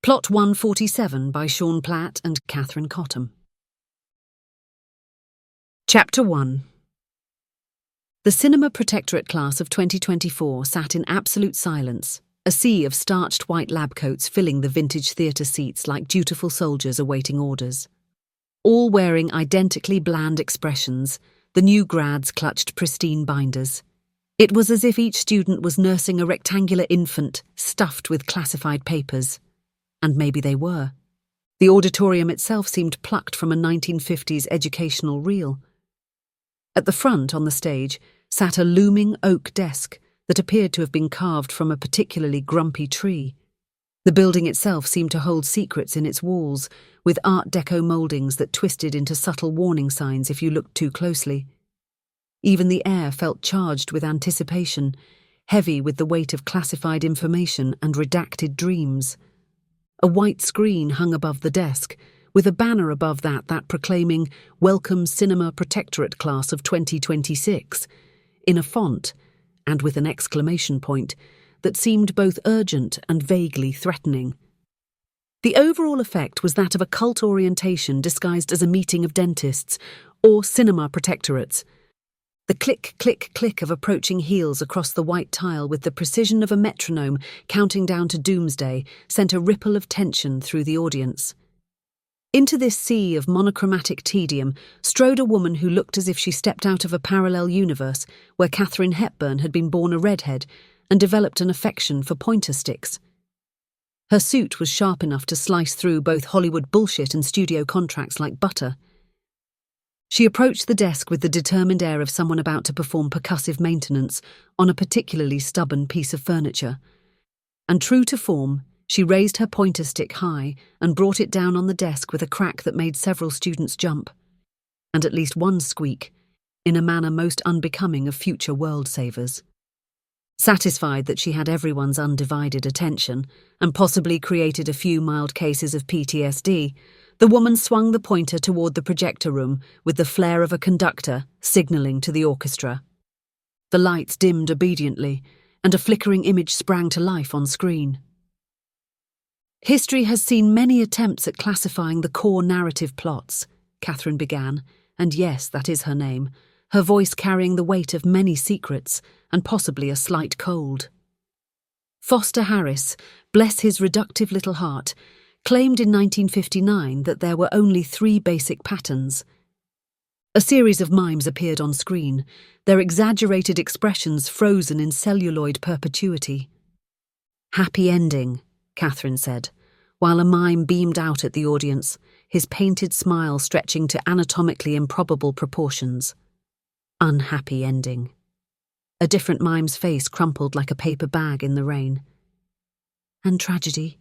Plot 147 by Sean Platt and Catherine Cottam. Chapter 1. The Cinema Protectorate class of 2024 sat in absolute silence, a sea of starched white lab coats filling the vintage theatre seats like dutiful soldiers awaiting orders. All wearing identically bland expressions, the new grads clutched pristine binders. It was as if each student was nursing a rectangular infant stuffed with classified papers. And maybe they were. The auditorium itself seemed plucked from a 1950s educational reel. At the front, on the stage, sat a looming oak desk that appeared to have been carved from a particularly grumpy tree. The building itself seemed to hold secrets in its walls, with Art Deco mouldings that twisted into subtle warning signs if you looked too closely. Even the air felt charged with anticipation, heavy with the weight of classified information and redacted dreams. A white screen hung above the desk, with a banner above that proclaiming "Welcome Cinema Protectorate Class of 2026, in a font, and with an exclamation point, that seemed both urgent and vaguely threatening. The overall effect was that of a cult orientation disguised as a meeting of dentists, or cinema protectorates. The click, click, click of approaching heels across the white tile with the precision of a metronome counting down to doomsday sent a ripple of tension through the audience. Into this sea of monochromatic tedium strode a woman who looked as if she stepped out of a parallel universe where Katharine Hepburn had been born a redhead and developed an affection for pointer sticks. Her suit was sharp enough to slice through both Hollywood bullshit and studio contracts like butter. She approached the desk with the determined air of someone about to perform percussive maintenance on a particularly stubborn piece of furniture. And true to form, she raised her pointer stick high and brought it down on the desk with a crack that made several students jump, and at least one squeak, in a manner most unbecoming of future world savers. Satisfied that she had everyone's undivided attention and possibly created a few mild cases of PTSD, the woman swung the pointer toward the projector room with the flair of a conductor signalling to the orchestra. The lights dimmed obediently, and a flickering image sprang to life on screen. History has seen many attempts at classifying the core narrative plots, Catherine began, and yes, that is her name, her voice carrying the weight of many secrets and possibly a slight cold. Foster Harris, bless his reductive little heart, claimed in 1959 that there were only 3 basic patterns. A series of mimes appeared on screen, their exaggerated expressions frozen in celluloid perpetuity. "Happy ending," Catherine said, while a mime beamed out at the audience, his painted smile stretching to anatomically improbable proportions. "Unhappy ending." A different mime's face crumpled like a paper bag in the rain. "And tragedy,"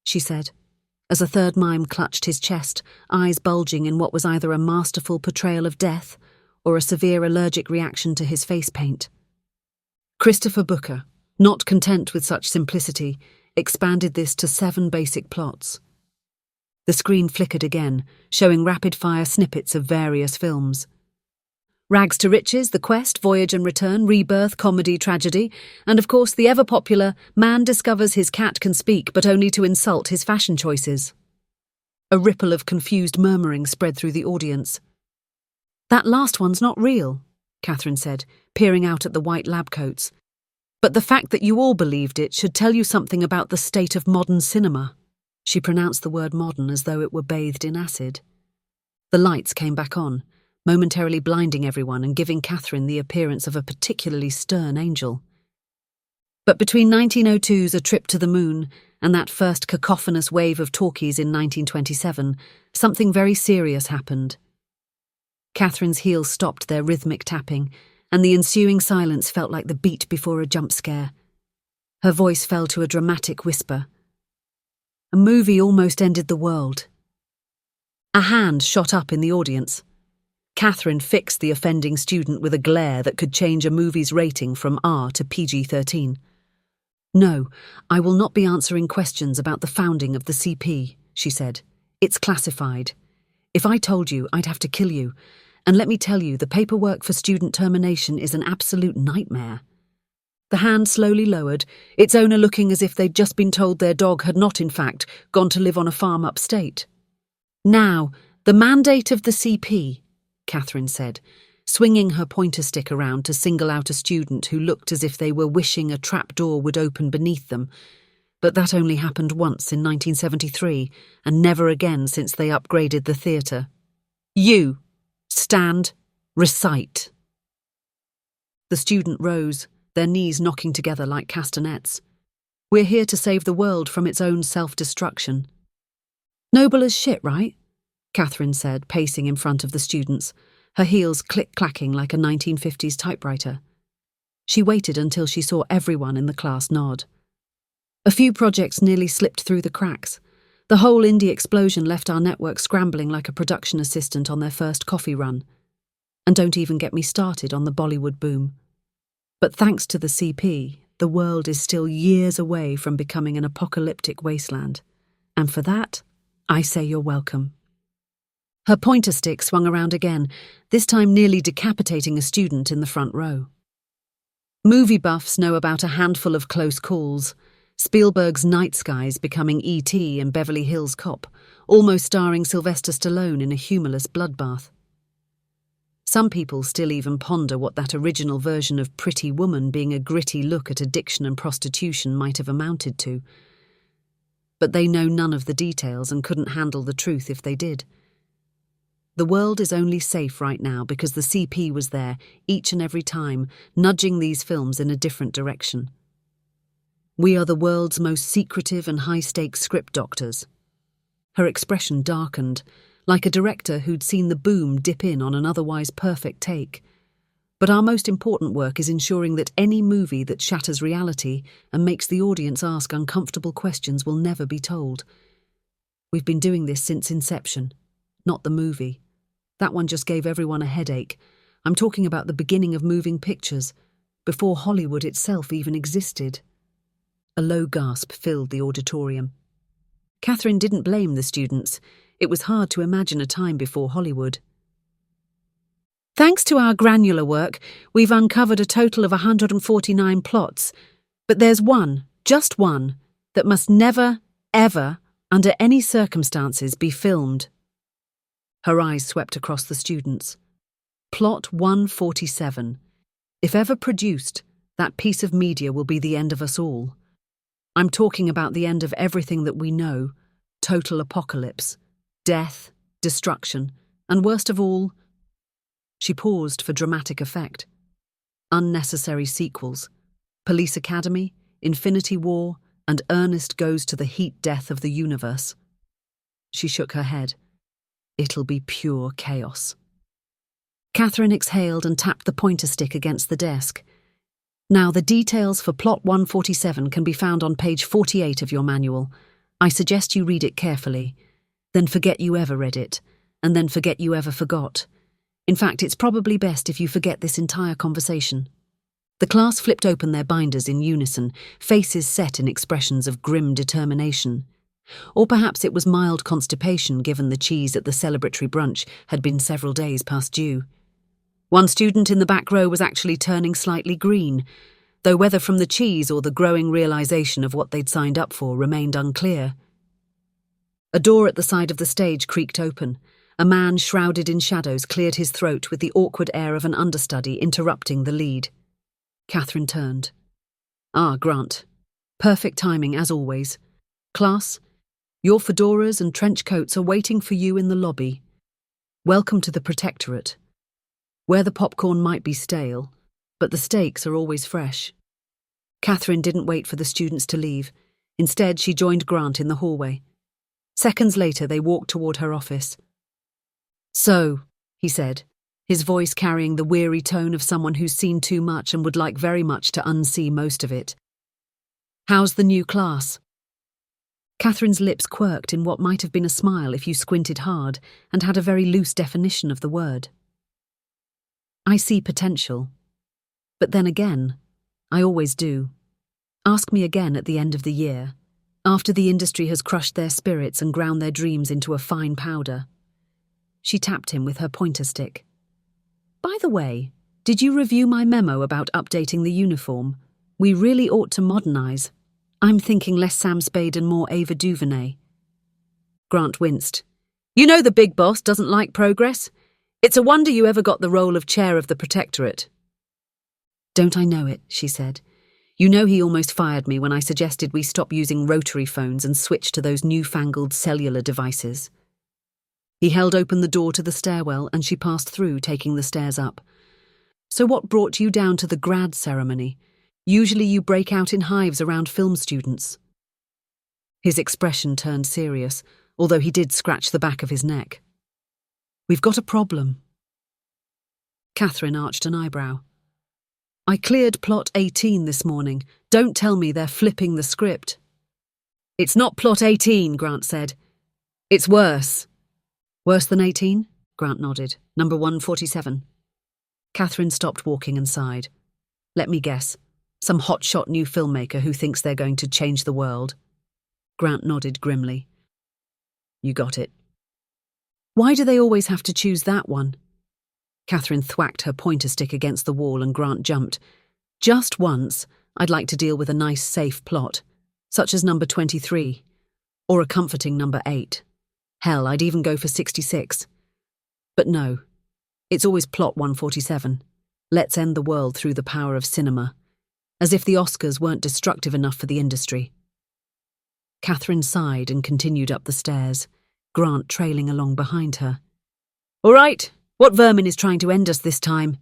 she said, as a third mime clutched his chest, eyes bulging in what was either a masterful portrayal of death or a severe allergic reaction to his face paint. Christopher Booker, not content with such simplicity, expanded this to 7 basic plots. The screen flickered again, showing rapid-fire snippets of various films. Rags to Riches, The Quest, Voyage and Return, Rebirth, Comedy, Tragedy, and of course the ever-popular Man Discovers His Cat Can Speak but Only to Insult His Fashion Choices. A ripple of confused murmuring spread through the audience. "That last one's not real," Catherine said, peering out at the white lab coats. "But the fact that you all believed it should tell you something about the state of modern cinema." She pronounced the word modern as though it were bathed in acid. The lights came back on, momentarily blinding everyone and giving Catherine the appearance of a particularly stern angel. But between 1902's A Trip to the Moon and that first cacophonous wave of talkies in 1927, something very serious happened. Catherine's heels stopped their rhythmic tapping, and the ensuing silence felt like the beat before a jump scare. Her voice fell to a dramatic whisper. A movie almost ended the world. A hand shot up in the audience. Catherine fixed the offending student with a glare that could change a movie's rating from R to PG-13. "No, I will not be answering questions about the founding of the CP," she said. "It's classified. If I told you, I'd have to kill you. And let me tell you, the paperwork for student termination is an absolute nightmare." The hand slowly lowered, its owner looking as if they'd just been told their dog had not, in fact, gone to live on a farm upstate. "Now, the mandate of the CP," Catherine said, swinging her pointer stick around to single out a student who looked as if they were wishing a trapdoor would open beneath them. But that only happened once in 1973, and never again since they upgraded the theatre. "You, stand, recite." The student rose, their knees knocking together like castanets. "We're here to save the world from its own self-destruction." "Noble as shit, right?" Catherine said, pacing in front of the students, her heels click-clacking like a 1950s typewriter. She waited until she saw everyone in the class nod. A few projects nearly slipped through the cracks. The whole indie explosion left our network scrambling like a production assistant on their first coffee run. And don't even get me started on the Bollywood boom. But thanks to the CP, the world is still years away from becoming an apocalyptic wasteland. And for that, I say you're welcome. Her pointer stick swung around again, this time nearly decapitating a student in the front row. Movie buffs know about a handful of close calls. Spielberg's Night Skies becoming E.T. and Beverly Hills Cop, almost starring Sylvester Stallone in a humorless bloodbath. Some people still even ponder what that original version of Pretty Woman being a gritty look at addiction and prostitution might have amounted to. But they know none of the details and couldn't handle the truth if they did. The world is only safe right now because the CP was there each and every time, nudging these films in a different direction. We are the world's most secretive and high-stakes script doctors. Her expression darkened, like a director who'd seen the boom dip in on an otherwise perfect take. But our most important work is ensuring that any movie that shatters reality and makes the audience ask uncomfortable questions will never be told. We've been doing this since Inception, not the movie. That one just gave everyone a headache. I'm talking about the beginning of moving pictures, before Hollywood itself even existed. A low gasp filled the auditorium. Catherine didn't blame the students. It was hard to imagine a time before Hollywood. "Thanks to our granular work, we've uncovered a total of 149 plots. But there's one, just one, that must never, ever, under any circumstances, be filmed." Her eyes swept across the students. Plot 147. If ever produced, that piece of media will be the end of us all. I'm talking about the end of everything that we know, total apocalypse, death, destruction, and worst of all, she paused for dramatic effect. Unnecessary sequels, Police Academy, Infinity War, and Ernest Goes to the Heat Death of the Universe. She shook her head. It'll be pure chaos. Catherine exhaled and tapped the pointer stick against the desk. Now, the details for Plot 147 can be found on page 48 of your manual. I suggest you read it carefully. Then forget you ever read it, and then forget you ever forgot. In fact, it's probably best if you forget this entire conversation. The class flipped open their binders in unison, faces set in expressions of grim determination. Or perhaps it was mild constipation given the cheese at the celebratory brunch had been several days past due. One student in the back row was actually turning slightly green, though whether from the cheese or the growing realization of what they'd signed up for remained unclear. A door at the side of the stage creaked open. A man shrouded in shadows cleared his throat with the awkward air of an understudy interrupting the lead. Catherine turned. "Ah, Grant. Perfect timing, as always. Class, your fedoras and trench coats are waiting for you in the lobby. Welcome to the Protectorate, where the popcorn might be stale, but the steaks are always fresh." Catherine didn't wait for the students to leave. Instead, she joined Grant in the hallway. Seconds later, they walked toward her office. "So," he said, his voice carrying the weary tone of someone who's seen too much and would like very much to unsee most of it. "How's the new class?" Catherine's lips quirked in what might have been a smile if you squinted hard and had a very loose definition of the word. "I see potential. But then again, I always do. Ask me again at the end of the year, after the industry has crushed their spirits and ground their dreams into a fine powder." She tapped him with her pointer stick. "By the way, did you review my memo about updating the uniform? We really ought to modernise. I'm thinking less Sam Spade and more Ava DuVernay. Grant winced. You know the big boss doesn't like progress. It's a wonder you ever got the role of chair of the Protectorate. Don't I know it, she said. You know he almost fired me when I suggested we stop using rotary phones and switch to those newfangled cellular devices. He held open the door to the stairwell and she passed through, taking the stairs up. So what brought you down to the grad ceremony? Usually you break out in hives around film students. His expression turned serious, although he did scratch the back of his neck. We've got a problem. Catherine arched an eyebrow. I cleared plot 18 this morning. Don't tell me they're flipping the script. It's not plot 18, Grant said. It's worse. Worse than 18? Grant nodded. Number 147. Catherine stopped walking and sighed. Let me guess. Some hotshot new filmmaker who thinks they're going to change the world. Grant nodded grimly. You got it. Why do they always have to choose that one? Catherine thwacked her pointer stick against the wall and Grant jumped. Just once, I'd like to deal with a nice, safe plot, such as number 23, or a comforting number 8. Hell, I'd even go for 66. But no, it's always plot 147. Let's end the world through the power of cinema, as if the Oscars weren't destructive enough for the industry. Catherine sighed and continued up the stairs, Grant trailing along behind her. All right. What vermin is trying to end us this time?